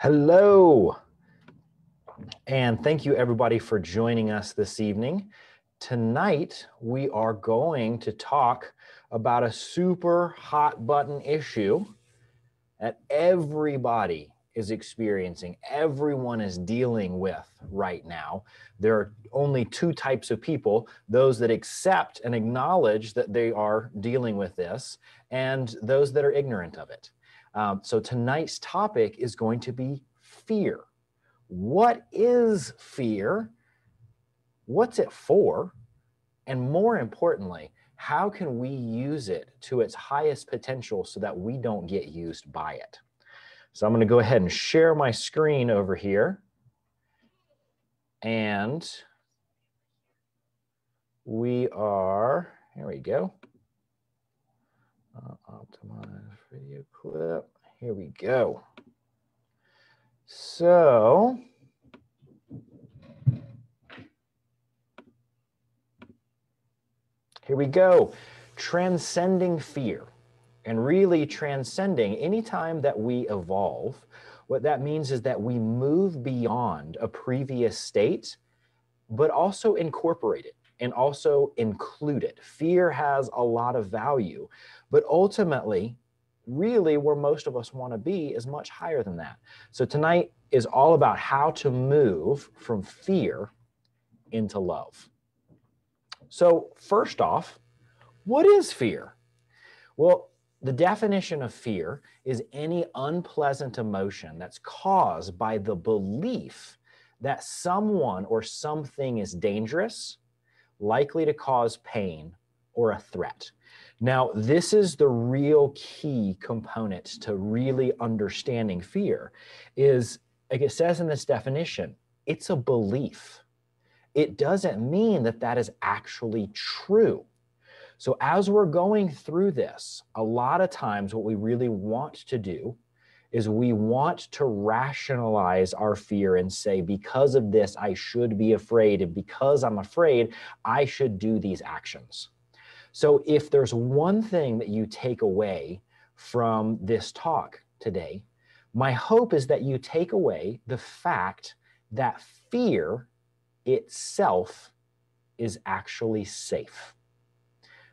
Hello, and thank you everybody for joining us this evening. Tonight, we are going to talk about a super hot button issue that everybody is experiencing, everyone is dealing with right now. There are only two types of people, those that accept and acknowledge that they are dealing with this, and those that are ignorant of it. So tonight's topic is going to be fear. What is fear? What's it for? And more importantly, how can we use it to its highest potential so that we don't get used by it? So I'm going to go ahead and share my screen over here. And we are, here we go. Optimize video clip. Here we go. So here we go. Transcending fear. And really transcending, anytime that we evolve, what that means is that we move beyond a previous state, but also incorporate it and also include it. Fear has a lot of value, but ultimately, really where most of us want to be is much higher than that. So tonight is all about how to move from fear into love. So first off, what is fear? Well, the definition of fear is any unpleasant emotion that's caused by the belief that someone or something is dangerous, likely to cause pain, or a threat. Now, this is the real key component to really understanding fear is, like it says in this definition, it's a belief. It doesn't mean that that is actually true. So as we're going through this, a lot of times what we really want to do is we want to rationalize our fear and say, because of this, I should be afraid. And because I'm afraid, I should do these actions. So if there's one thing that you take away from this talk today, my hope is that you take away the fact that fear itself is actually safe.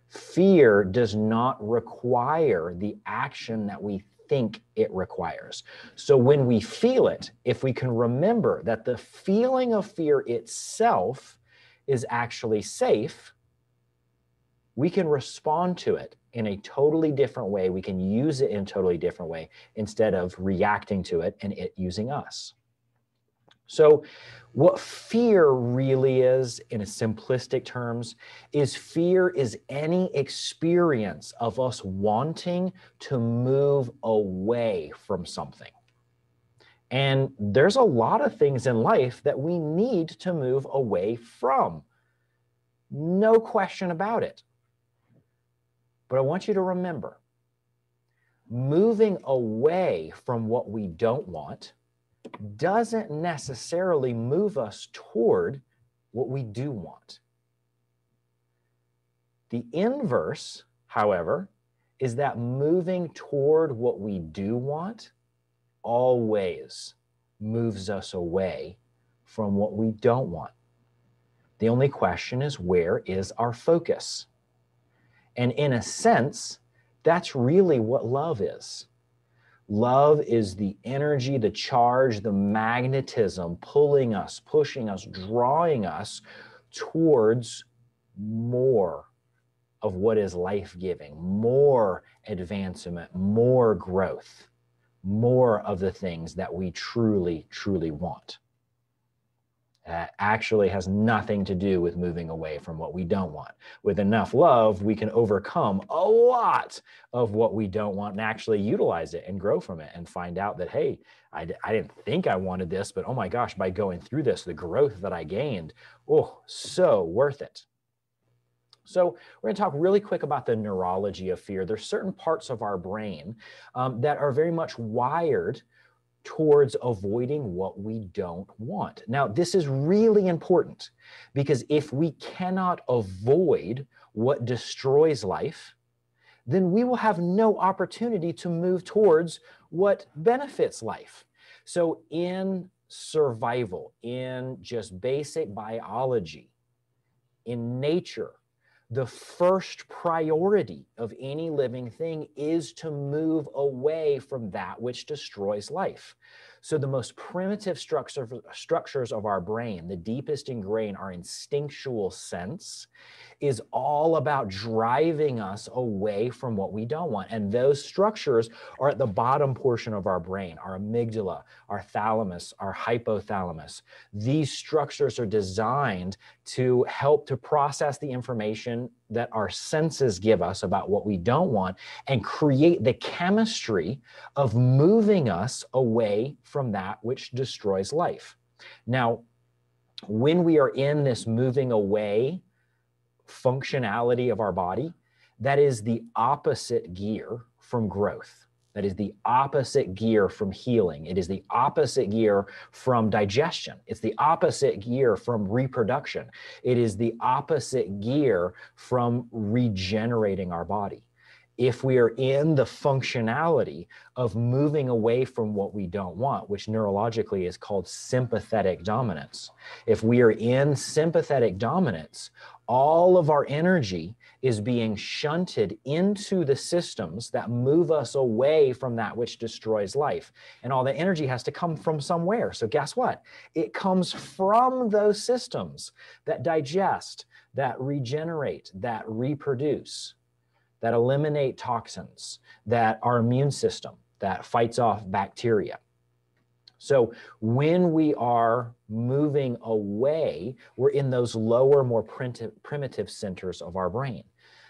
Fear does not require the action that we think it requires. So when we feel it, if we can remember that the feeling of fear itself is actually safe, we can respond to it in a totally different way. We can use it in a totally different way instead of reacting to it and it using us. So what fear really is, in a simplistic terms, is fear is any experience of us wanting to move away from something. And there's a lot of things in life that we need to move away from. No question about it. But I want you to remember, moving away from what we don't want doesn't necessarily move us toward what we do want. The inverse, however, is that moving toward what we do want always moves us away from what we don't want. The only question is, where is our focus? And in a sense, that's really what love is. Love is the energy, the charge, the magnetism pulling us, pushing us, drawing us towards more of what is life-giving, more advancement, more growth, more of the things that we truly, truly want. That actually has nothing to do with moving away from what we don't want. With enough love, we can overcome a lot of what we don't want and actually utilize it and grow from it and find out that, hey, I didn't think I wanted this, but oh my gosh, by going through this, the growth that I gained, oh, so worth it. So we're going to talk really quick about the neurology of fear. There's certain parts of our brain that are very much wired towards avoiding what we don't want. Now, this is really important because if we cannot avoid what destroys life, then we will have no opportunity to move towards what benefits life. So in survival, in just basic biology, in nature, the first priority of any living thing is to move away from that which destroys life. So the most primitive structures of our brain, the deepest ingrained, our instinctual sense, is all about driving us away from what we don't want. And those structures are at the bottom portion of our brain, our amygdala, our thalamus, our hypothalamus. These structures are designed to help to process the information that our senses give us about what we don't want and create the chemistry of moving us away from that which destroys life. Now, when we are in this moving away functionality of our body, that is the opposite gear from growth. That is the opposite gear from healing. It is the opposite gear from digestion. It's the opposite gear from reproduction. It is the opposite gear from regenerating our body. If we are in the functionality of moving away from what we don't want, which neurologically is called sympathetic dominance, if we are in sympathetic dominance, all of our energy is being shunted into the systems that move us away from that which destroys life. And all the energy has to come from somewhere. So guess what? It comes from those systems that digest, that regenerate, that reproduce, that eliminate toxins, that our immune system, that fights off bacteria. So when we are moving away, we're in those lower, more primitive centers of our brain.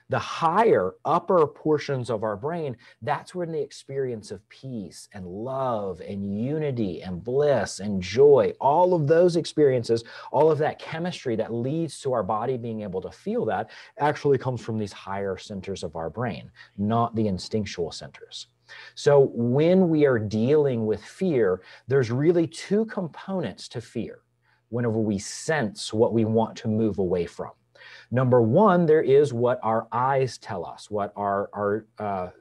The higher, upper portions of our brain, that's where the experience of peace and love and unity and bliss and joy, all of those experiences, all of that chemistry that leads to our body being able to feel that actually comes from these higher centers of our brain, not the instinctual centers. So when we are dealing with fear, there's really two components to fear whenever we sense what we want to move away from. Number one, there is what our eyes tell us, what our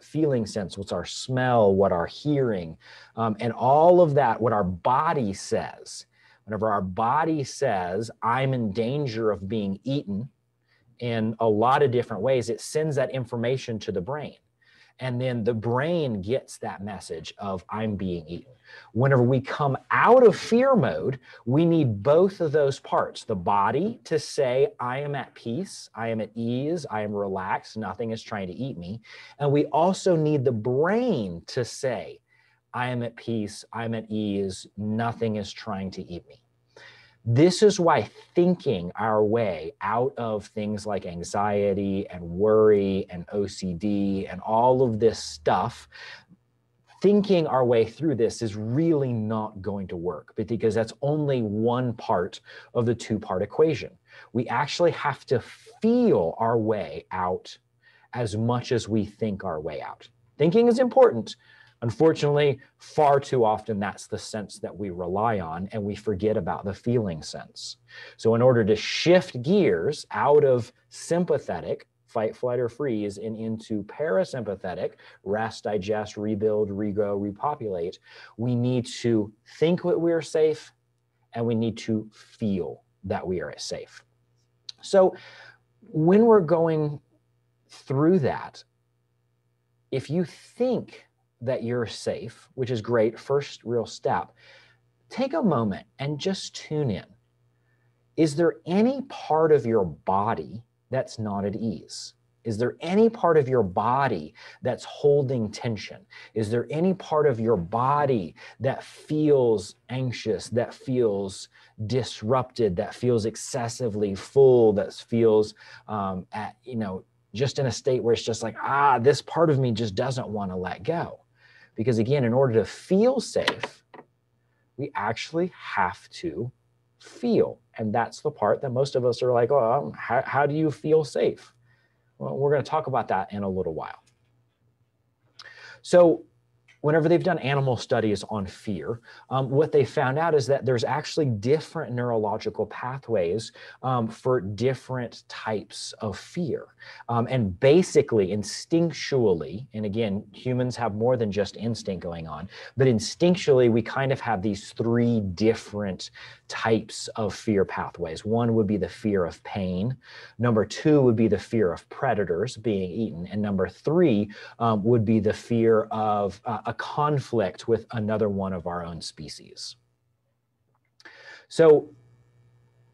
feeling sense, what's our smell, what our hearing, and all of that, what our body says. Whenever our body says, I'm in danger of being eaten in a lot of different ways, it sends that information to the brain. And then the brain gets that message of I'm being eaten. Whenever we come out of fear mode, we need both of those parts. The body to say, I am at peace, I am at ease, I am relaxed, nothing is trying to eat me. And we also need the brain to say, I am at peace, I'm at ease, nothing is trying to eat me. This is why thinking our way out of things like anxiety and worry and OCD and all of this stuff, thinking our way through this is really not going to work, because that's only one part of the two-part equation. We actually have to feel our way out as much as we think our way out. Thinking is important. Unfortunately, far too often, that's the sense that we rely on, and we forget about the feeling sense. So in order to shift gears out of sympathetic, fight, flight, or freeze, and into parasympathetic, rest, digest, rebuild, regrow, repopulate, we need to think that we are safe, and we need to feel that we are safe. So when we're going through that, if you think that you're safe, which is great, first real step, take a moment and just tune in. Is there any part of your body that's not at ease? Is there any part of your body that's holding tension? Is there any part of your body that feels anxious, that feels disrupted, that feels excessively full, that feels just in a state where it's just like, this part of me just doesn't want to let go? Because again, in order to feel safe, we actually have to feel. And that's the part that most of us are like, oh, how do you feel safe? Well, we're going to talk about that in a little while. So whenever they've done animal studies on fear, what they found out is that there's actually different neurological pathways for different types of fear. And basically, instinctually, and again, humans have more than just instinct going on, but instinctually, we kind of have these three different types of fear pathways. One would be the fear of pain. Number two would be the fear of predators being eaten. And number three would be the fear of a conflict with another one of our own species. So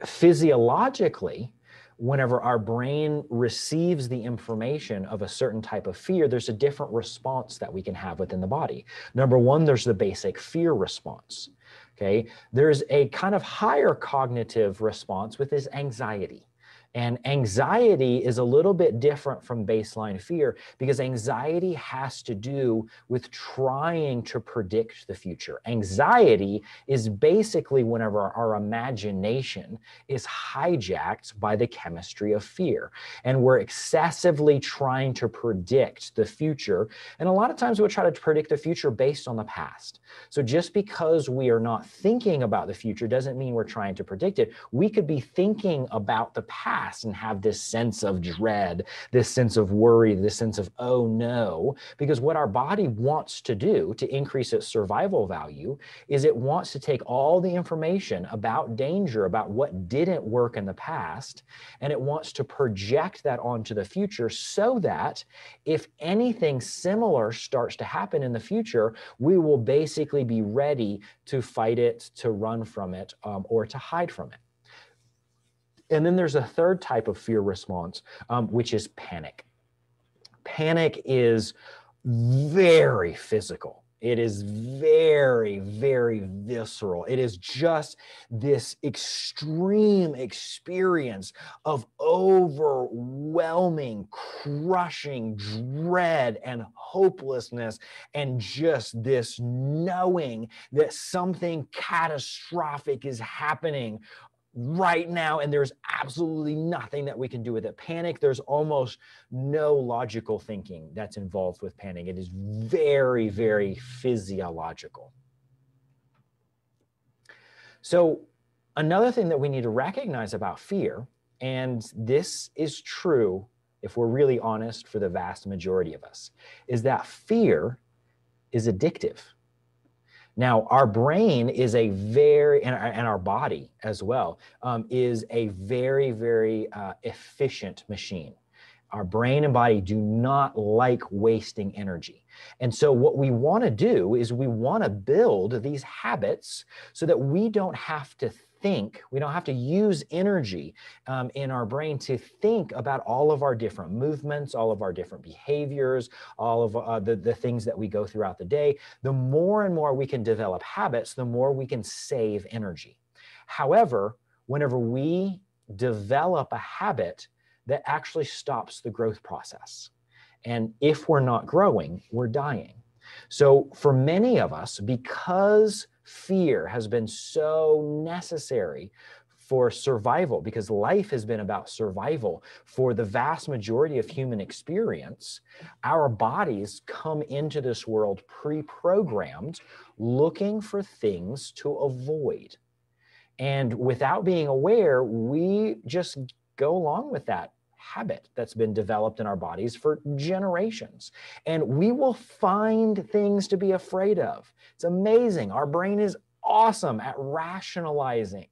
physiologically, whenever our brain receives the information of a certain type of fear, there's a different response that we can have within the body. Number one, there's the basic fear response. Okay, there's a kind of higher cognitive response with this anxiety. And anxiety is a little bit different from baseline fear because anxiety has to do with trying to predict the future. Anxiety is basically whenever our imagination is hijacked by the chemistry of fear. And we're excessively trying to predict the future. And a lot of times we'll try to predict the future based on the past. So just because we are not thinking about the future doesn't mean we're trying to predict it. We could be thinking about the past and have this sense of dread, this sense of worry, this sense of, oh no, because what our body wants to do to increase its survival value is it wants to take all the information about danger, about what didn't work in the past, and it wants to project that onto the future so that if anything similar starts to happen in the future, we will basically be ready to fight it, to run from it, or to hide from it. And then there's a third type of fear response, which is panic. Panic is very physical. It is very, very visceral. It is just this extreme experience of overwhelming, crushing dread and hopelessness, and just this knowing that something catastrophic is happening right now, and there's absolutely nothing that we can do with it. Panic, there's almost no logical thinking that's involved with panic. It is very, very physiological. So another thing that we need to recognize about fear, and this is true if we're really honest for the vast majority of us, is that fear is addictive. Now, our brain is a very, and our body as well, is a very, very efficient machine. Our brain and body do not like wasting energy. And so what we want to do is we want to build these habits so that we don't have to think, we don't have to use energy in our brain to think about all of our different movements, all of our different behaviors, all of the things that we go throughout the day. The more and more we can develop habits, the more we can save energy. However, whenever we develop a habit, that actually stops the growth process. And if we're not growing, we're dying. So for many of us, because fear has been so necessary for survival, because life has been about survival for the vast majority of human experience, our bodies come into this world pre-programmed, looking for things to avoid. And without being aware, we just go along with that habit that's been developed in our bodies for generations. And we will find things to be afraid of. It's amazing. Our brain is awesome at rationalizing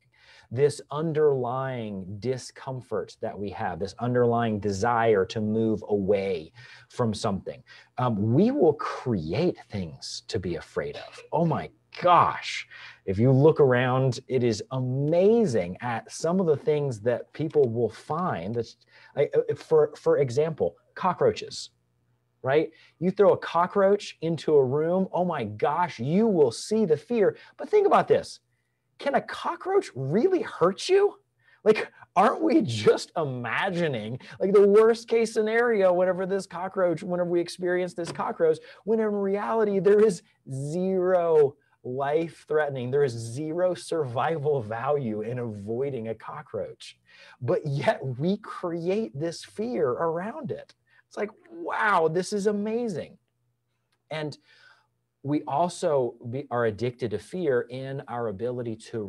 this underlying discomfort that we have, this underlying desire to move away from something. We will create things to be afraid of. Oh my gosh. If you look around, it is amazing at some of the things that people will find. That's, for example, cockroaches, right? You throw a cockroach into a room, oh my gosh, you will see the fear. But think about this. Can a cockroach really hurt you? Like, aren't we just imagining like the worst case scenario whenever we experience this cockroach, when in reality there is zero life-threatening, there is zero survival value in avoiding a cockroach. But yet we create this fear around it. It's like, wow, this is amazing. And we also are addicted to fear in our ability to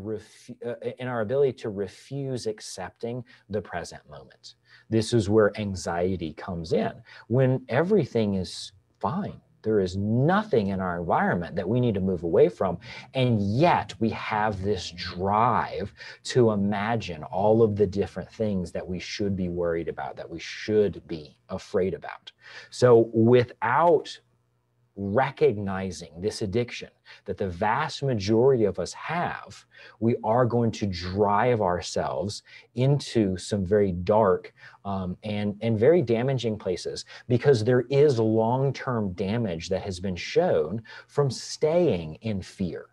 refuse accepting the present moment. This is where anxiety comes in. When everything is fine, there is nothing in our environment that we need to move away from, and yet we have this drive to imagine all of the different things that we should be worried about, that we should be afraid about. So without recognizing this addiction that the vast majority of us have, we are going to drive ourselves into some very dark and very damaging places, because there is long-term damage that has been shown from staying in fear.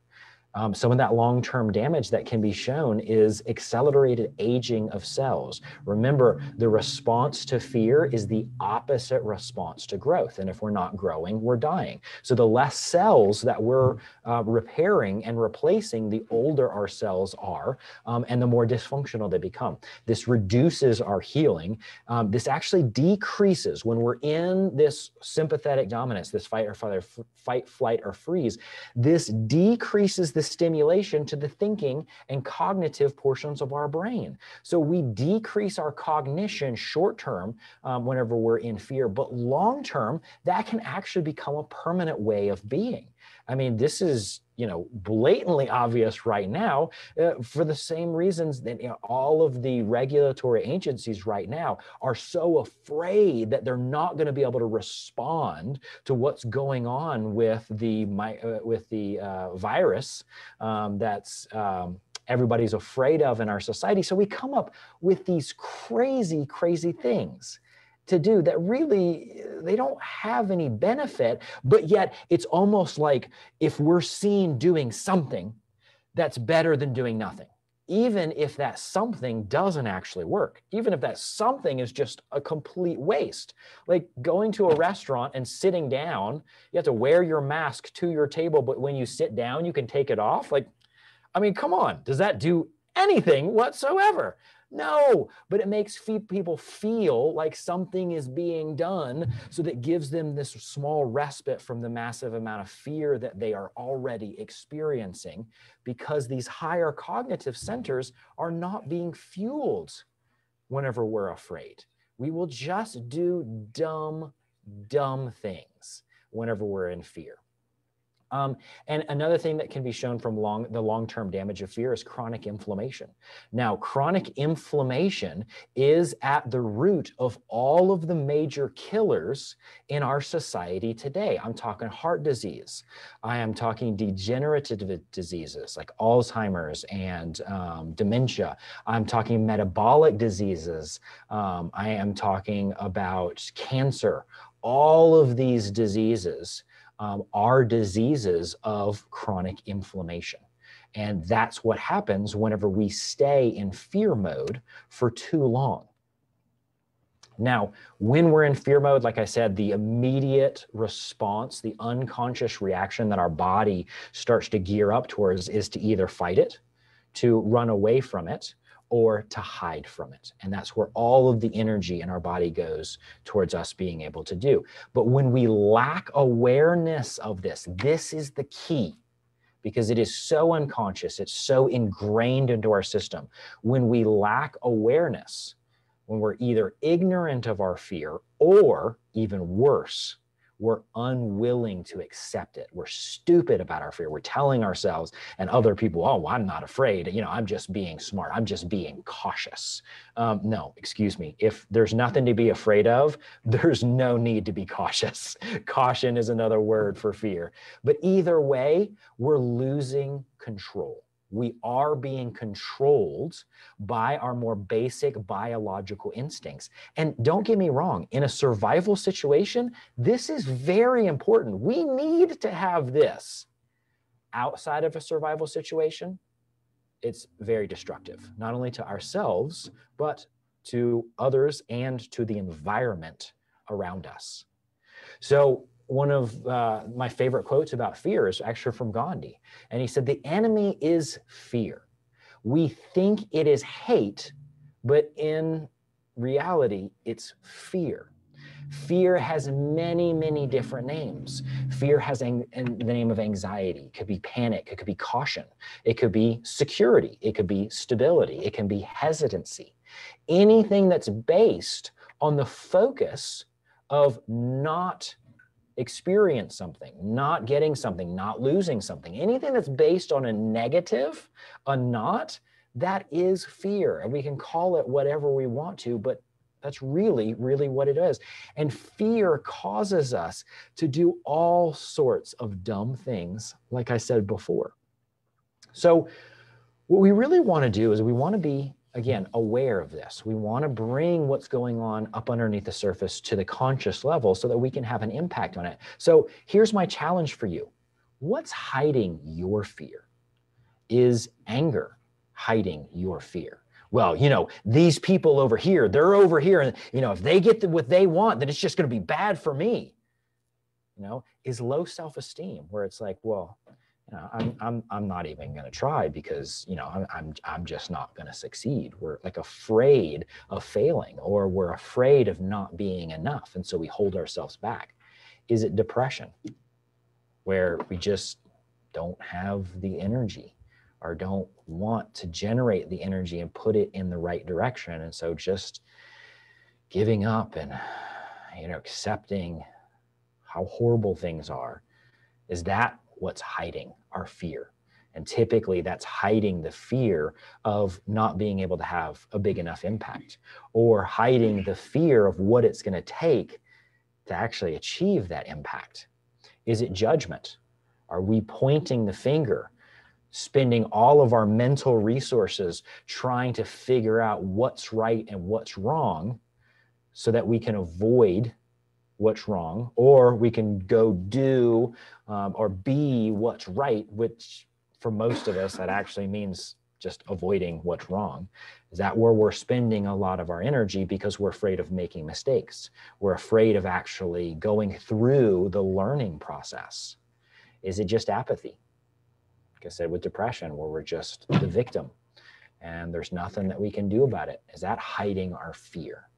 Some of that long-term damage that can be shown is accelerated aging of cells. Remember, the response to fear is the opposite response to growth. And if we're not growing, we're dying. So the less cells that we're repairing and replacing, the older our cells are, and the more dysfunctional they become. This reduces our healing. This actually decreases when we're in this sympathetic dominance, this fight, flight, or freeze. This decreases the stimulation to the thinking and cognitive portions of our brain. So we decrease our cognition short term whenever we're in fear, but long term, that can actually become a permanent way of being. I mean, this is, blatantly obvious right now for the same reasons that all of the regulatory agencies right now are so afraid that they're not going to be able to respond to what's going on with the virus that's everybody's afraid of in our society. So we come up with these crazy, crazy things to do that really, they don't have any benefit, but yet it's almost like if we're seen doing something, that's better than doing nothing. Even if that something doesn't actually work, even if that something is just a complete waste. Like going to a restaurant and sitting down, you have to wear your mask to your table, but when you sit down, you can take it off. Like, I mean, come on, does that do anything whatsoever? No, but it makes people feel like something is being done, so that gives them this small respite from the massive amount of fear that they are already experiencing, because these higher cognitive centers are not being fueled whenever we're afraid. We will just do dumb things whenever we're in fear. And another thing that can be shown from the long-term damage of fear is chronic inflammation. Now, chronic inflammation is at the root of all of the major killers in our society today. I'm talking heart disease. I am talking degenerative diseases like Alzheimer's and dementia. I'm talking metabolic diseases. I am talking about cancer. All of these diseases are diseases of chronic inflammation. And that's what happens whenever we stay in fear mode for too long. Now, when we're in fear mode, like I said, the immediate response, the unconscious reaction that our body starts to gear up towards is to either fight it, to run away from it, or to hide from it. And that's where all of the energy in our body goes towards us being able to do. But when we lack awareness of this, this is the key, because it is so unconscious, it's so ingrained into our system. When we lack awareness, when we're either ignorant of our fear, or even worse, we're unwilling to accept it. We're stupid about our fear. We're telling ourselves and other people, oh, well, I'm not afraid. I'm just being smart. I'm just being cautious. No, excuse me. If there's nothing to be afraid of, there's no need to be cautious. Caution is another word for fear. But either way, we're losing control. We are being controlled by our more basic biological instincts. And don't get me wrong, in a survival situation, this is very important. We need to have this. Outside of a survival situation, it's very destructive, not only to ourselves, but to others and to the environment around us. So one of my favorite quotes about fear is actually from Gandhi. And he said, the enemy is fear. We think it is hate, but in reality, it's fear. Fear has many, many different names. Fear has the name of anxiety. It could be panic. It could be caution. It could be security. It could be stability. It can be hesitancy. Anything that's based on the focus of not experience something, not getting something, not losing something, anything that's based on a negative, a not, that is fear. And we can call it whatever we want to, but that's really, really what it is. And fear causes us to do all sorts of dumb things, like I said before. So what we really want to do is we want to be, again, aware of this. We want to bring what's going on up underneath the surface to the conscious level so that we can have an impact on it. So here's my challenge for you. What's hiding your fear? Is anger hiding your fear? Well, these people over here, they're over here, and, if they get what they want, then it's just going to be bad for me. Is low self-esteem, where it's like, well, I'm not even going to try because, I'm just not going to succeed. We're like afraid of failing, or we're afraid of not being enough. And so we hold ourselves back. Is it depression, where we just don't have the energy or don't want to generate the energy and put it in the right direction? And so just giving up and, accepting how horrible things are, is that what's hiding our fear? And typically that's hiding the fear of not being able to have a big enough impact, or hiding the fear of what it's going to take to actually achieve that impact. Is it judgment? Are we pointing the finger, spending all of our mental resources trying to figure out what's right and what's wrong so that we can avoid what's wrong, or we can go do or be what's right, which for most of us, that actually means just avoiding what's wrong? Is that where we're spending a lot of our energy because we're afraid of making mistakes? We're afraid of actually going through the learning process. Is it just apathy? Like I said, with depression, where we're just the victim and there's nothing that we can do about it. Is that hiding our fear?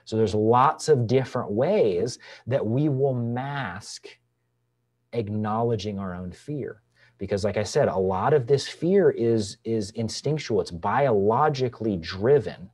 So there's lots of different ways that we will mask acknowledging our own fear. Because like I said, a lot of this fear is instinctual. It's biologically driven.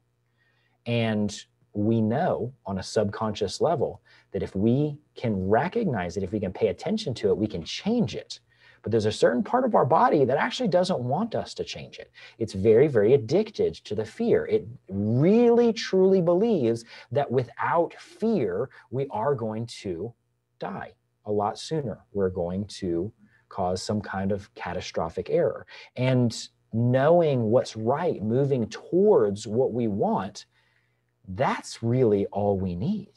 And we know on a subconscious level that if we can recognize it, if we can pay attention to it, we can change it. But there's a certain part of our body that actually doesn't want us to change it. It's very, very addicted to the fear. It really, truly believes that without fear, we are going to die a lot sooner. We're going to cause some kind of catastrophic error. And knowing what's right, moving towards what we want, that's really all we need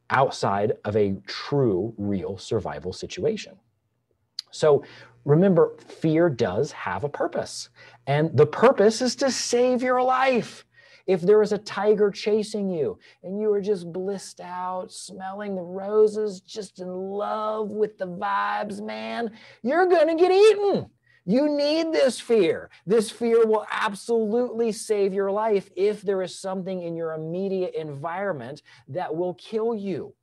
outside of a true, real survival situation. So remember, fear does have a purpose, and the purpose is to save your life. If there is a tiger chasing you and you are just blissed out, smelling the roses, just in love with the vibes, man, you're going to get eaten. You need this fear. This fear will absolutely save your life if there is something in your immediate environment that will kill you.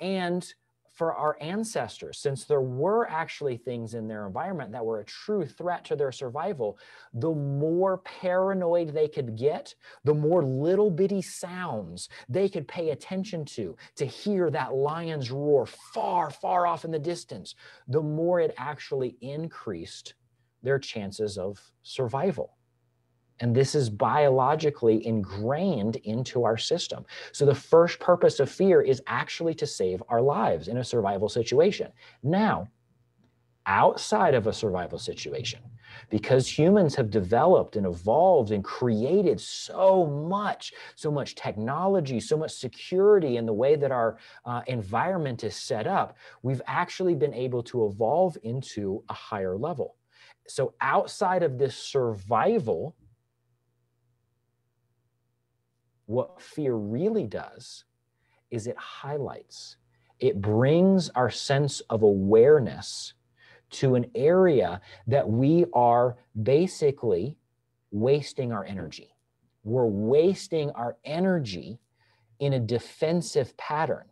And for our ancestors, since there were actually things in their environment that were a true threat to their survival, the more paranoid they could get, the more little bitty sounds they could pay attention to hear that lion's roar far, far off in the distance, the more it actually increased their chances of survival. And this is biologically ingrained into our system. So the first purpose of fear is actually to save our lives in a survival situation. Now, outside of a survival situation, because humans have developed and evolved and created so much technology, so much security in the way that our environment is set up, we've actually been able to evolve into a higher level. So outside of this survival, what fear really does is it highlights, it brings our sense of awareness to an area that we are basically wasting our energy. We're wasting our energy in a defensive pattern.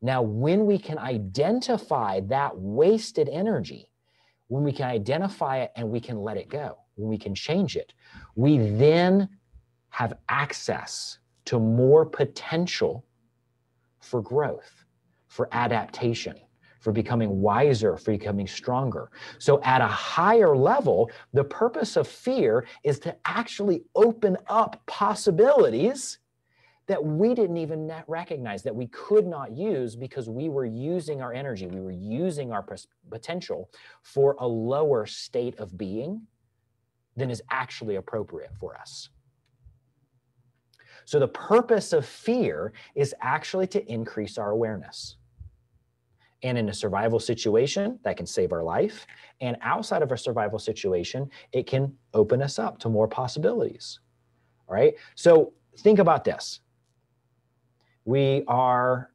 Now, when we can identify that wasted energy, when we can identify it and we can let it go, when we can change it, we then have access to more potential for growth, for adaptation, for becoming wiser, for becoming stronger. So at a higher level, the purpose of fear is to actually open up possibilities that we didn't even recognize, that we could not use because we were using our energy, we were using our potential for a lower state of being than is actually appropriate for us. So the purpose of fear is actually to increase our awareness. And in a survival situation, that can save our life. And outside of a survival situation, it can open us up to more possibilities. All right? So think about this. We are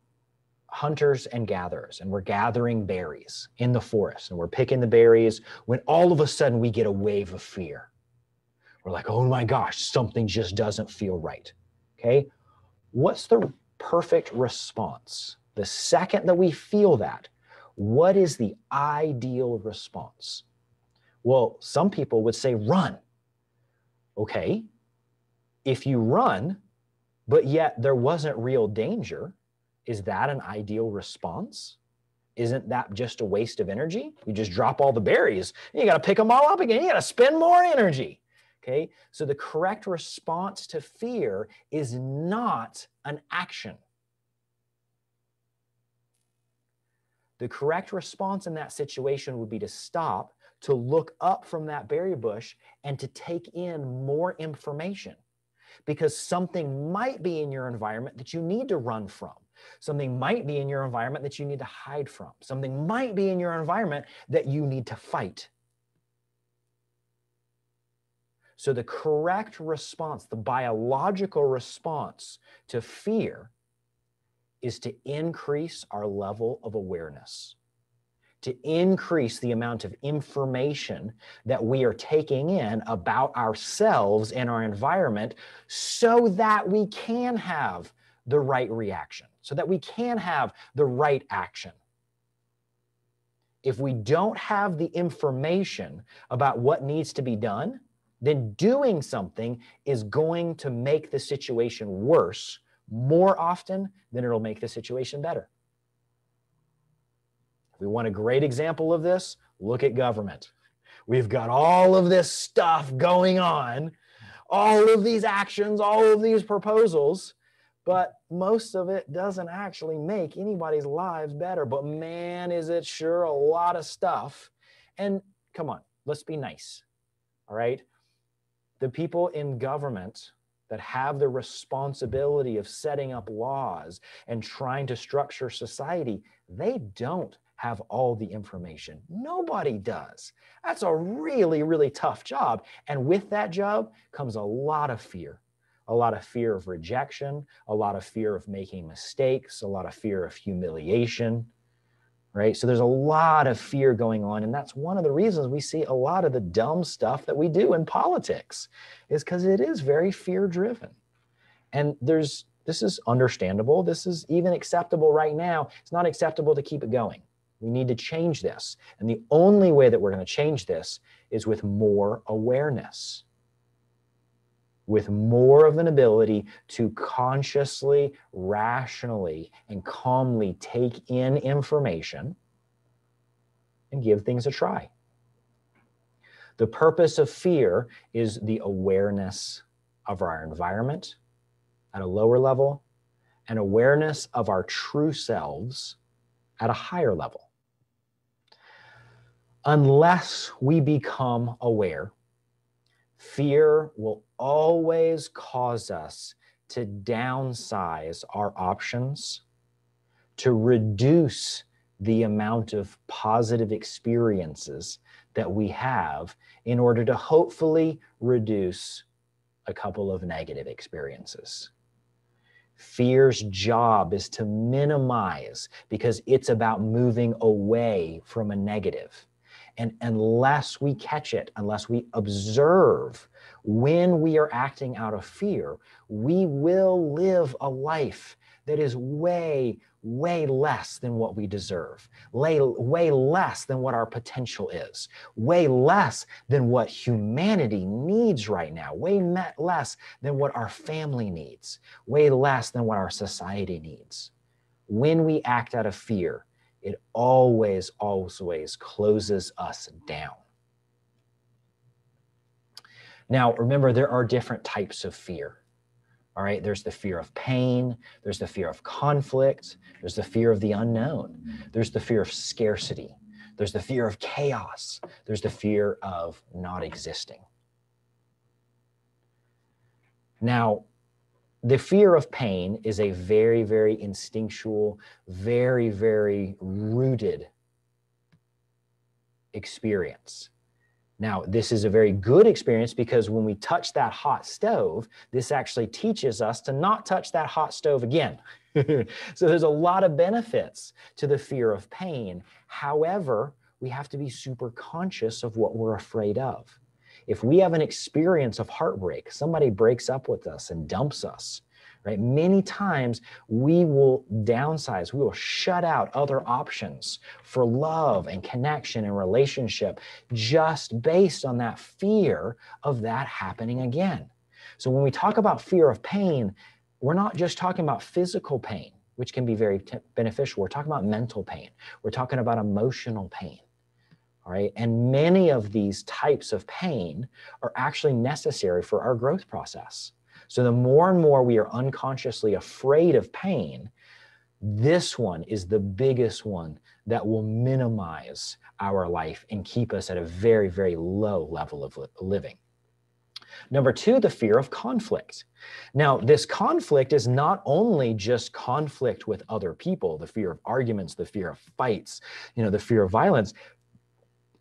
hunters and gatherers, and we're gathering berries in the forest, and we're picking the berries when all of a sudden we get a wave of fear. We're like, oh my gosh, something just doesn't feel right. Okay? What's the perfect response? The second that we feel that, what is the ideal response? Well, some people would say run. Okay, if you run, but yet there wasn't real danger, is that an ideal response? Isn't that just a waste of energy? You just drop all the berries, and you got to pick them all up again. You got to spend more energy. Okay, so the correct response to fear is not an action. The correct response in that situation would be to stop, to look up from that berry bush, and to take in more information. Because something might be in your environment that you need to run from. Something might be in your environment that you need to hide from. Something might be in your environment that you need to fight. So the correct response, the biological response to fear, is to increase our level of awareness, to increase the amount of information that we are taking in about ourselves and our environment so that we can have the right reaction, so that we can have the right action. If we don't have the information about what needs to be done, then doing something is going to make the situation worse more often than it'll make the situation better. If we want a great example of this, look at government. We've got all of this stuff going on, all of these actions, all of these proposals, but most of it doesn't actually make anybody's lives better. But man, is it sure a lot of stuff. And come on, let's be nice, all right? The people in government that have the responsibility of setting up laws and trying to structure society, they don't have all the information. Nobody does. That's a really, really tough job. And with that job comes a lot of fear of rejection, a lot of fear of making mistakes, a lot of fear of humiliation, right? So there's a lot of fear going on. And that's one of the reasons we see a lot of the dumb stuff that we do in politics, is because it is very fear-driven. And this is understandable. This is even acceptable right now. It's not acceptable to keep it going. We need to change this. And the only way that we're going to change this is with more awareness, with more of an ability to consciously, rationally, and calmly take in information and give things a try. The purpose of fear is the awareness of our environment at a lower level and awareness of our true selves at a higher level. Unless we become aware, fear will always cause us to downsize our options, to reduce the amount of positive experiences that we have in order to hopefully reduce a couple of negative experiences. Fear's job is to minimize, because it's about moving away from a negative. And unless we catch it, unless we observe when we are acting out of fear, we will live a life that is way, way less than what we deserve, way less than what our potential is, way less than what humanity needs right now, way less than what our family needs, way less than what our society needs. When we act out of fear, it always closes us down. Now, remember, there are different types of fear. All right, there's the fear of pain, there's the fear of conflict, there's the fear of the unknown, there's the fear of scarcity, there's the fear of chaos, there's the fear of not existing. Now, the fear of pain is a very, very instinctual, very, very rooted experience. Now, this is a very good experience because when we touch that hot stove, this actually teaches us to not touch that hot stove again. So there's a lot of benefits to the fear of pain. However, we have to be super conscious of what we're afraid of. If we have an experience of heartbreak, somebody breaks up with us and dumps us, right? Many times we will downsize, we will shut out other options for love and connection and relationship just based on that fear of that happening again. So when we talk about fear of pain, we're not just talking about physical pain, which can be very beneficial. We're talking about mental pain. We're talking about emotional pain. All right. And many of these types of pain are actually necessary for our growth process. So the more and more we are unconsciously afraid of pain, this one is the biggest one that will minimize our life and keep us at a very, very low level of living. Number two, the fear of conflict. Now, this conflict is not only just conflict with other people, the fear of arguments, the fear of fights, the fear of violence.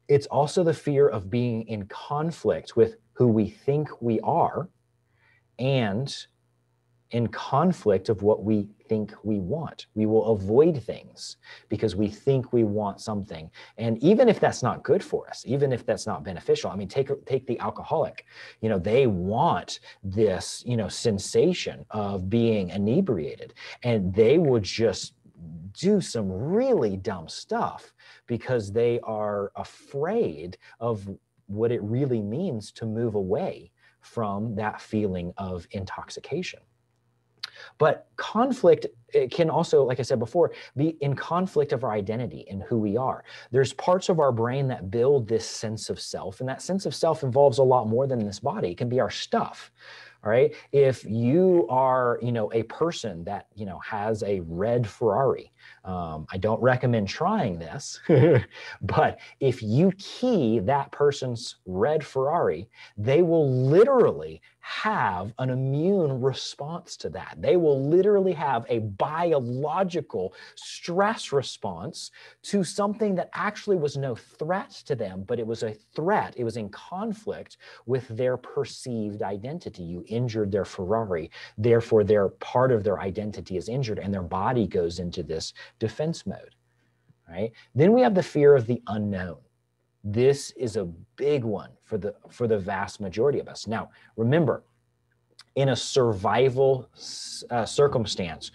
It's also the fear of being in conflict with who we think we are and in conflict of what we think we want. We will avoid things because we think we want something. And even if that's not good for us, even if that's not beneficial, I mean, take the alcoholic, they want this, sensation of being inebriated, and they will just do some really dumb stuff because they are afraid of what it really means to move away from that feeling of intoxication. But conflict, it can also, like I said before, be in conflict of our identity and who we are. There's parts of our brain that build this sense of self, and that sense of self involves a lot more than this body. It can be our stuff. All right. If you are, a person that, has a red Ferrari, I don't recommend trying this, but if you key that person's red Ferrari, they will literally have an immune response to that. They will literally have a biological stress response to something that actually was no threat to them, but it was a threat. It was in conflict with their perceived identity. You injured their Ferrari, therefore their part of their identity is injured and their body goes into this defense mode, right? Then we have the fear of the unknown. This is a big one for the vast majority of us. Now, remember, in a survival circumstance,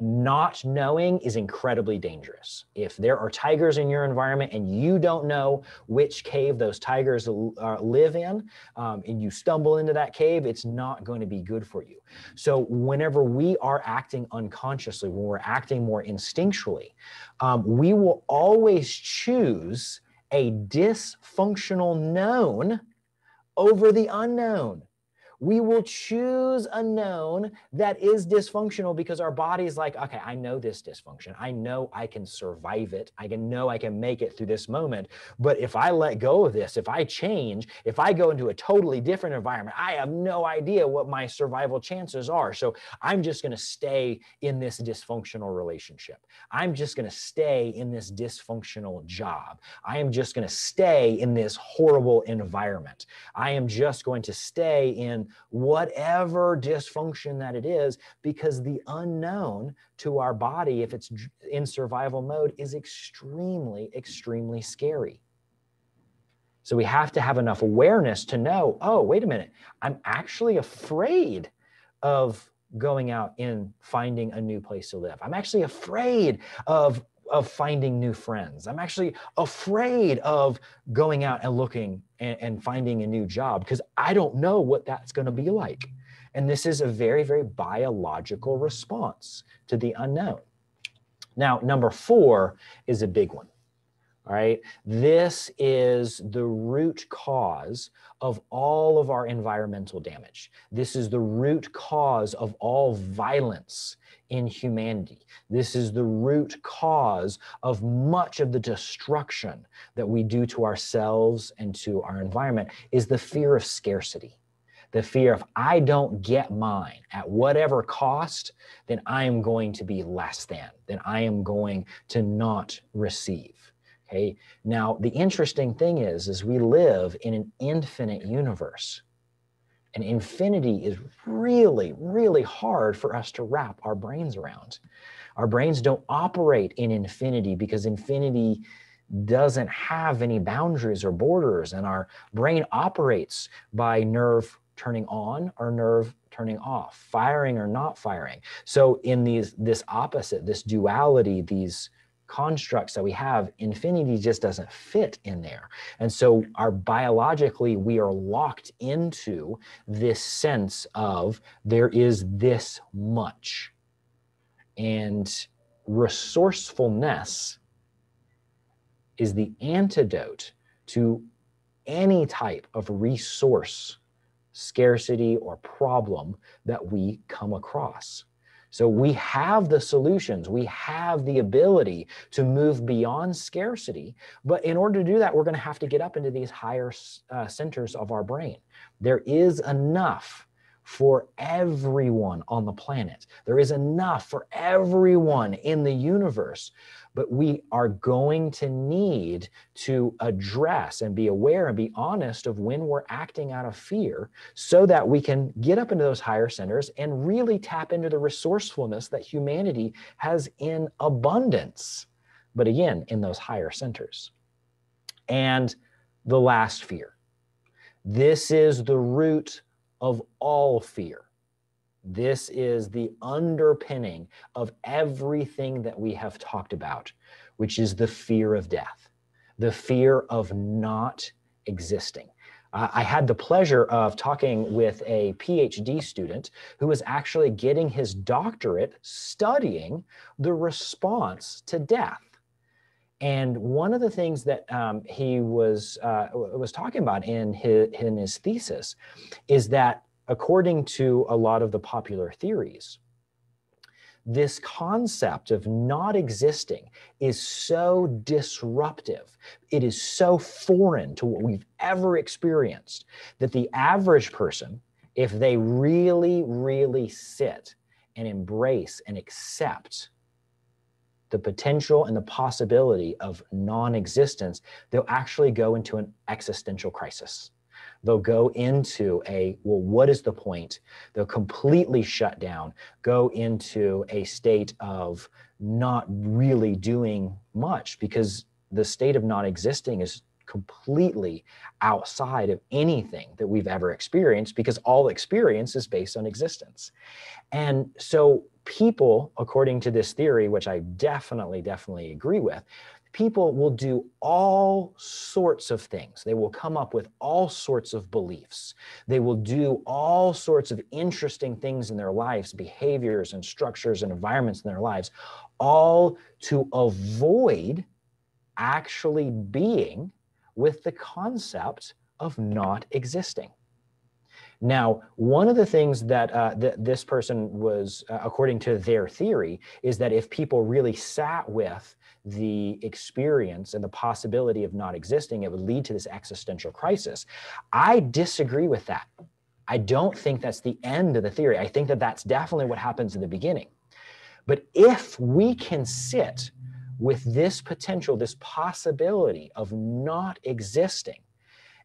not knowing is incredibly dangerous. If there are tigers in your environment and you don't know which cave those tigers live in, and you stumble into that cave, it's not going to be good for you. So whenever we are acting unconsciously, when we're acting more instinctually, we will always choose a dysfunctional known over the unknown. We will choose a known that is dysfunctional because our body is like, okay, I know this dysfunction. I know I can survive it. I can make it through this moment. But if I let go of this, if I change, if I go into a totally different environment, I have no idea what my survival chances are. So I'm just going to stay in this dysfunctional relationship. I'm just going to stay in this dysfunctional job. I am just going to stay in this horrible environment. I am just going to stay in whatever dysfunction that it is, because the unknown to our body, if it's in survival mode, is extremely, extremely scary. So we have to have enough awareness to know, oh, wait a minute, I'm actually afraid of going out and finding a new place to live. I'm actually afraid of finding new friends. I'm actually afraid of going out and looking and finding a new job because I don't know what that's going to be like. And this is a very, very biological response to the unknown. Now, number 4 is a big one. All right. This is the root cause of all of our environmental damage. This is the root cause of all violence in humanity. This is the root cause of much of the destruction that we do to ourselves and to our environment is the fear of scarcity. The fear of, I don't get mine at whatever cost, then I am going to be less than, then I am going to not receive. Okay. Now, the interesting thing is we live in an infinite universe. And infinity is really, really hard for us to wrap our brains around. Our brains don't operate in infinity because infinity doesn't have any boundaries or borders. And our brain operates by nerve turning on or nerve turning off, firing or not firing. So in this opposite, this duality, these constructs that we have, infinity just doesn't fit in there. And so biologically, we are locked into this sense of there is this much. And resourcefulness is the antidote to any type of resource scarcity or problem that we come across. So we have the solutions, we have the ability to move beyond scarcity, but in order to do that, we're going to have to get up into these higher centers of our brain. There is enough for everyone on the planet. There is enough for everyone in the universe, but we are going to need to address and be aware and be honest of when we're acting out of fear so that we can get up into those higher centers and really tap into the resourcefulness that humanity has in abundance, but again, in those higher centers. And the last fear. This is the root of all fear. This is the underpinning of everything that we have talked about, which is the fear of death, the fear of not existing. I had the pleasure of talking with a PhD student who was actually getting his doctorate studying the response to death. And one of the things that he was talking about in his thesis is that according to a lot of the popular theories, this concept of not existing is so disruptive, it is so foreign to what we've ever experienced, that the average person, if they really, really sit and embrace and accept the potential and the possibility of non-existence, they'll actually go into an existential crisis. They'll go into well, what is the point? They'll completely shut down, go into a state of not really doing much because the state of not existing is completely outside of anything that we've ever experienced because all experience is based on existence. And so people, according to this theory, which I definitely agree with, people will do all sorts of things. They will come up with all sorts of beliefs. They will do all sorts of interesting things in their lives, behaviors and structures and environments in their lives, all to avoid actually being with the concept of not existing. Now, one of the things that this person was, according to their theory, is that if people really sat with the experience and the possibility of not existing, it would lead to this existential crisis. I disagree with that. I don't think that's the end of the theory. I think that that's definitely what happens in the beginning. But if we can sit with this potential, this possibility of not existing,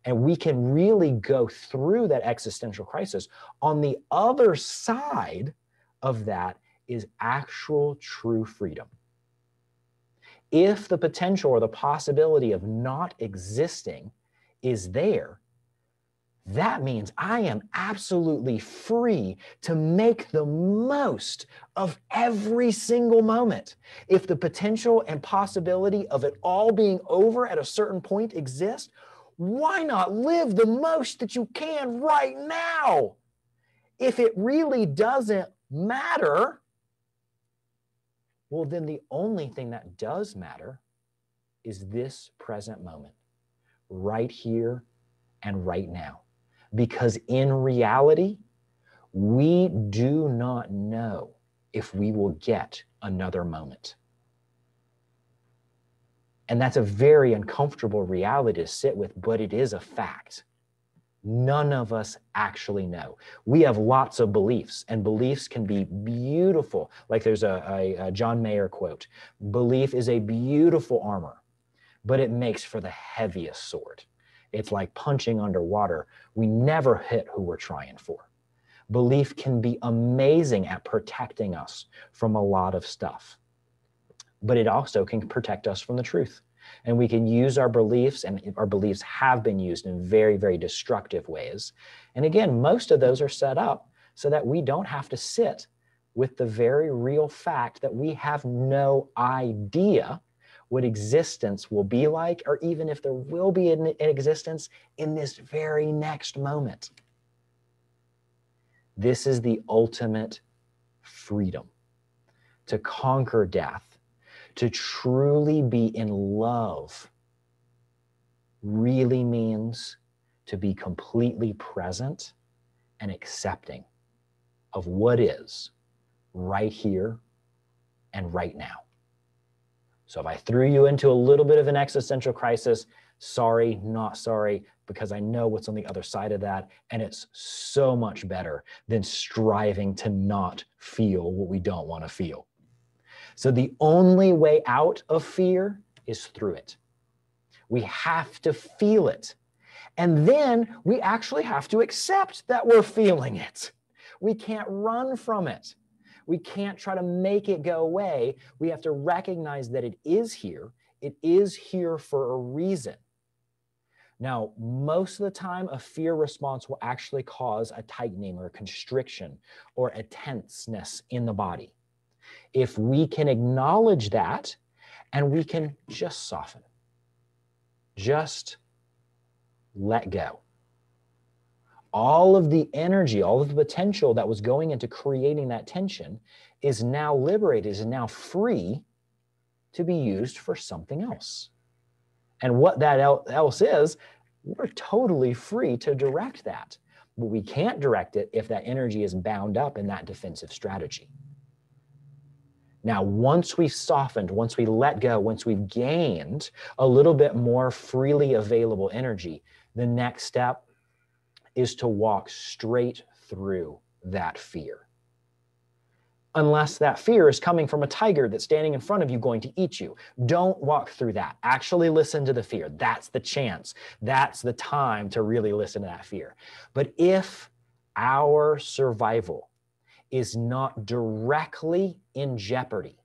and we can really go through that existential crisis, on the other side of that is actual true freedom. If the potential or the possibility of not existing is there, that means I am absolutely free to make the most of every single moment. If the potential and possibility of it all being over at a certain point exists, why not live the most that you can right now? If it really doesn't matter, well, then the only thing that does matter is this present moment, right here and right now. Because in reality, we do not know if we will get another moment. And that's a very uncomfortable reality to sit with, but it is a fact. None of us actually know. We have lots of beliefs, and beliefs can be beautiful. Like there's a John Mayer quote, belief is a beautiful armor, but it makes for the heaviest sword. It's like punching underwater. We never hit who we're trying for. Belief can be amazing at protecting us from a lot of stuff, but it also can protect us from the truth. And we can use our beliefs, and our beliefs have been used in very, very destructive ways. And again, most of those are set up so that we don't have to sit with the very real fact that we have no idea what existence will be like, or even if there will be an existence in this very next moment. This is the ultimate freedom, to conquer death, to truly be in love really means to be completely present and accepting of what is right here and right now. So if I threw you into a little bit of an existential crisis, sorry, not sorry, because I know what's on the other side of that, and it's so much better than striving to not feel what we don't want to feel. So the only way out of fear is through it. We have to feel it. And then we actually have to accept that we're feeling it. We can't run from it. We can't try to make it go away. We have to recognize that it is here. It is here for a reason. Now, most of the time, a fear response will actually cause a tightening or a constriction or a tenseness in the body. If we can acknowledge that and we can just soften, just let go. All of the energy, all of the potential that was going into creating that tension is now liberated, is now free to be used for something else. And what that else is, we're totally free to direct that. But we can't direct it if that energy is bound up in that defensive strategy. Now, once we've softened, once we let go, once we've gained a little bit more freely available energy, the next step is to walk straight through that fear. Unless that fear is coming from a tiger that's standing in front of you going to eat you. Don't walk through that. Actually listen to the fear. That's the chance. That's the time to really listen to that fear. But if our survival is not directly in jeopardy,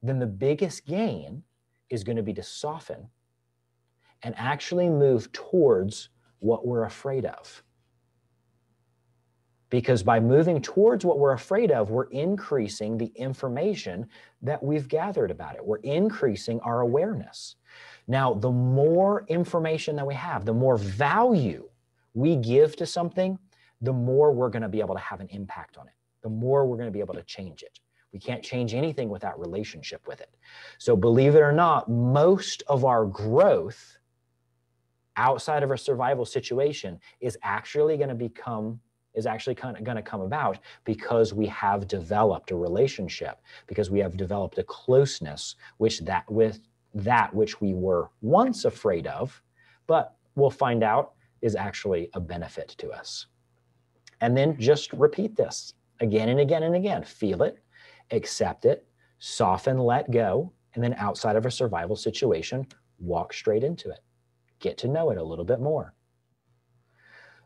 then the biggest gain is going to be to soften and actually move towards what we're afraid of. Because by moving towards what we're afraid of, we're increasing the information that we've gathered about it. We're increasing our awareness. Now, the more information that we have, the more value we give to something, the more we're going to be able to have an impact on it. The more we're going to be able to change it. We can't change anything without relationship with it. So believe it or not, most of our growth outside of a survival situation is actually going to come about because we have developed a relationship, because we have developed a closeness with that which we were once afraid of, but we'll find out is actually a benefit to us. And then just repeat this again and again and again. Feel it, accept it, soften, let go, and then outside of a survival situation, walk straight into it. Get to know it a little bit more.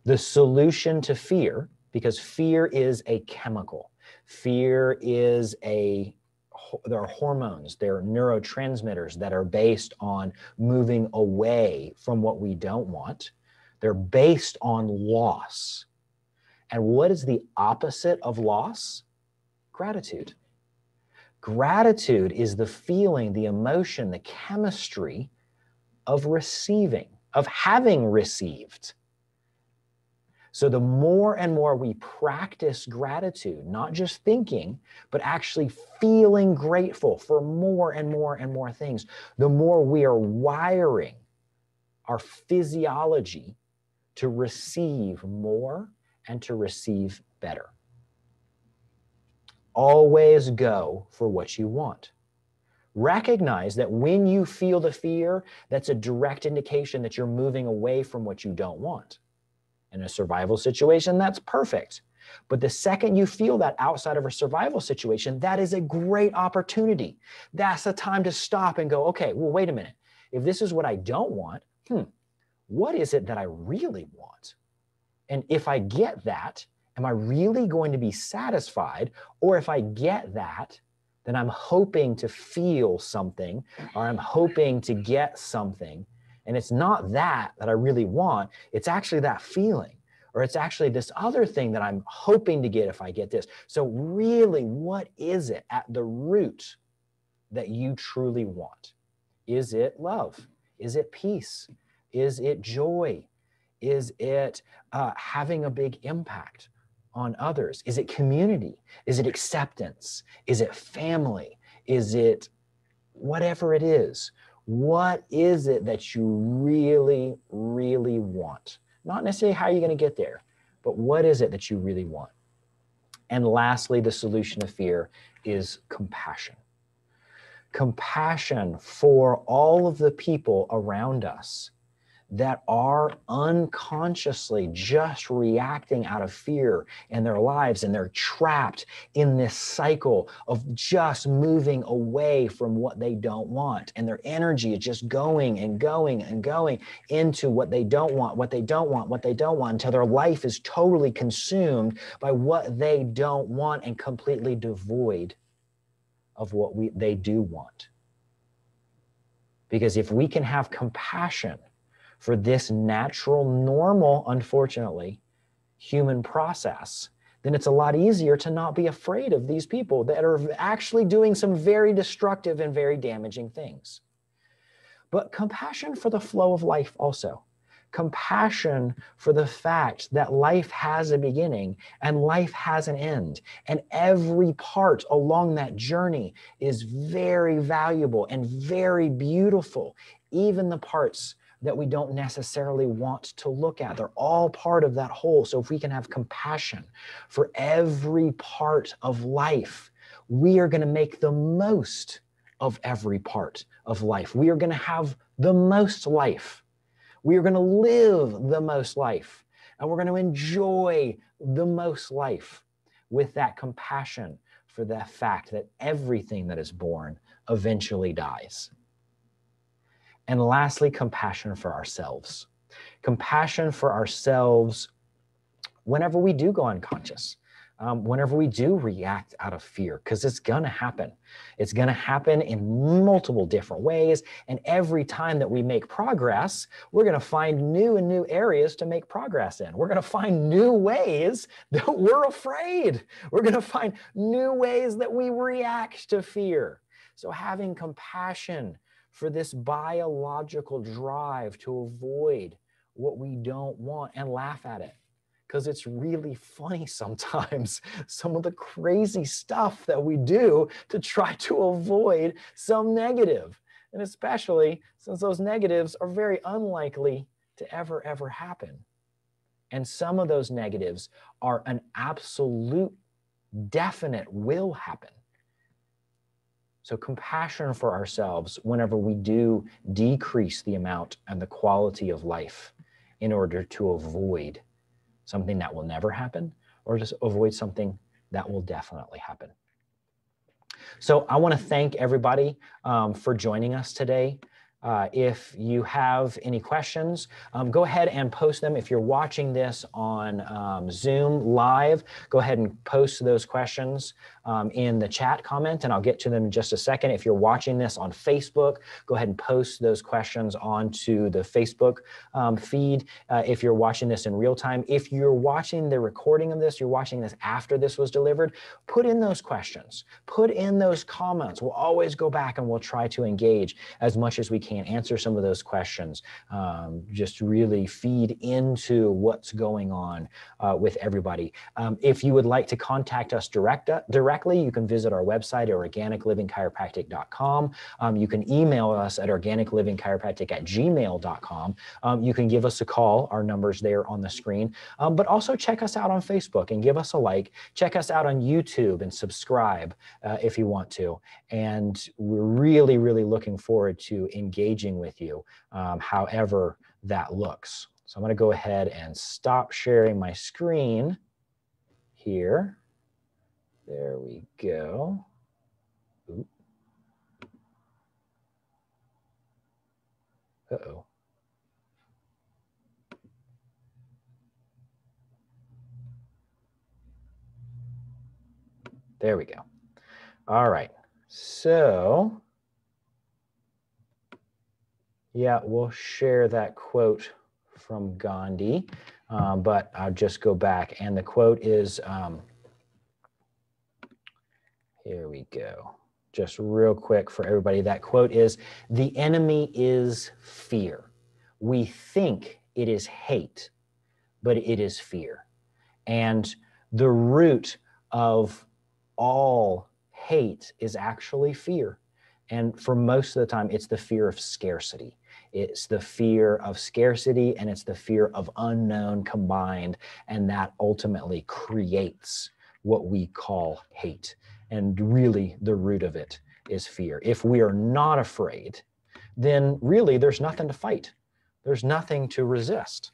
The solution to fear, because fear is a chemical. Fear is there are hormones, there are neurotransmitters that are based on moving away from what we don't want. They're based on loss. And what is the opposite of loss? Gratitude. Gratitude is the feeling, the emotion, the chemistry of receiving, of having received. So the more and more we practice gratitude, not just thinking, but actually feeling grateful for more and more and more things, the more we are wiring our physiology to receive more and to receive better. Always go for what you want. Recognize that when you feel the fear, that's a direct indication that you're moving away from what you don't want. In a survival situation, that's perfect. But the second you feel that outside of a survival situation, that is a great opportunity. That's the time to stop and go, okay, well, wait a minute. If this is what I don't want, what is it that I really want? And if I get that, am I really going to be satisfied? Or if I get that, then I'm hoping to feel something, or I'm hoping to get something. And it's not that I really want. It's actually that feeling, or it's actually this other thing that I'm hoping to get if I get this. So really, what is it at the root that you truly want? Is it love? Is it peace? Is it joy? Is it having a big impact on others? Is it community? Is it acceptance? Is it family? Is it whatever it is? What is it that you really, really want? Not necessarily how you're going to get there, but what is it that you really want? And lastly, the solution to fear is compassion. Compassion for all of the people around us that are unconsciously just reacting out of fear in their lives, and they're trapped in this cycle of just moving away from what they don't want. And their energy is just going and going and going into what they don't want, what they don't want, what they don't want, until their life is totally consumed by what they don't want and completely devoid of what they do want. Because if we can have compassion for this natural, normal, unfortunately, human process, then it's a lot easier to not be afraid of these people that are actually doing some very destructive and very damaging things. But compassion for the flow of life also. Compassion for the fact that life has a beginning and life has an end. And every part along that journey is very valuable and very beautiful. Even the parts that we don't necessarily want to look at. They're all part of that whole. So if we can have compassion for every part of life, we are going to make the most of every part of life. We are going to have the most life. We are going to live the most life. And we're going to enjoy the most life with that compassion for the fact that everything that is born eventually dies. And lastly, compassion for ourselves. Compassion for ourselves whenever we do go unconscious, whenever we do react out of fear, because it's going to happen. It's going to happen in multiple different ways. And every time that we make progress, we're going to find new and new areas to make progress in. We're going to find new ways that we're afraid. We're going to find new ways that we react to fear. So having compassion for this biological drive to avoid what we don't want and laugh at it. Because it's really funny sometimes, some of the crazy stuff that we do to try to avoid some negative. And especially since those negatives are very unlikely to ever happen. And some of those negatives are an absolute definite will happen. So compassion for ourselves whenever we do decrease the amount and the quality of life in order to avoid something that will never happen, or just avoid something that will definitely happen. So I want to thank everybody for joining us today. If you have any questions, go ahead and post them. If you're watching this on Zoom live, go ahead and post those questions in the chat comment, and I'll get to them in just a second. If you're watching this on Facebook, go ahead and post those questions onto the Facebook feed. If you're watching this in real time, if you're watching the recording of this, you're watching this after this was delivered, put in those questions, put in those comments. We'll always go back and we'll try to engage as much as we can, answer some of those questions, just really feed into what's going on with everybody. If you would like to contact us directly, you can visit our website at organiclivingchiropractic.com. You can email us at organiclivingchiropractic@gmail.com. You can give us a call. Our number's there on the screen. But also check us out on Facebook and give us a like. Check us out on YouTube and subscribe if you want to. And we're really, really looking forward to engaging with you, however that looks. So I'm going to go ahead and stop sharing my screen here. There we go. Oop. Uh-oh. There we go. All right. So yeah, we'll share that quote from Gandhi, but I'll just go back. And the quote is, here we go. Just real quick for everybody. That quote is, "The enemy is fear. We think it is hate, but it is fear." And the root of all hate is actually fear. And for most of the time, it's the fear of scarcity. It's the fear of scarcity and it's the fear of unknown combined. And that ultimately creates what we call hate. And really, the root of it is fear. If we are not afraid, then really there's nothing to fight. There's nothing to resist.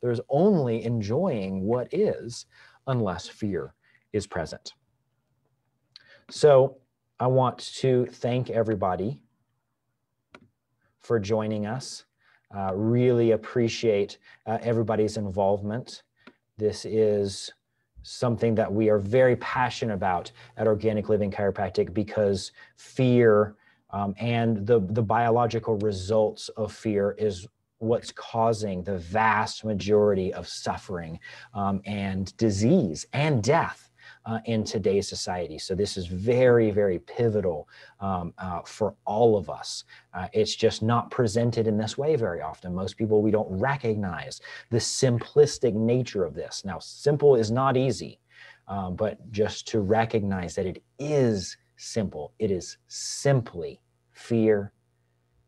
There's only enjoying what is, unless fear is present. So I want to thank everybody for joining us. Really appreciate everybody's involvement. This is something that we are very passionate about at Organic Living Chiropractic, because fear and the biological results of fear is what's causing the vast majority of suffering and disease and death in today's society. So this is very, very pivotal for all of us. It's just not presented in this way very often. Most people, we don't recognize the simplistic nature of this. Now, simple is not easy, but just to recognize that it is simple. It is simply fear.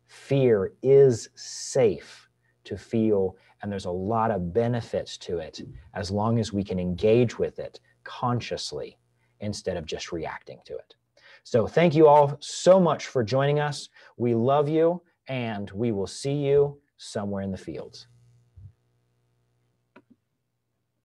Fear is safe to feel, and there's a lot of benefits to it as long as we can engage with it consciously instead of just reacting to it. So thank you all so much for joining us. We love you, and we will see you somewhere in the fields.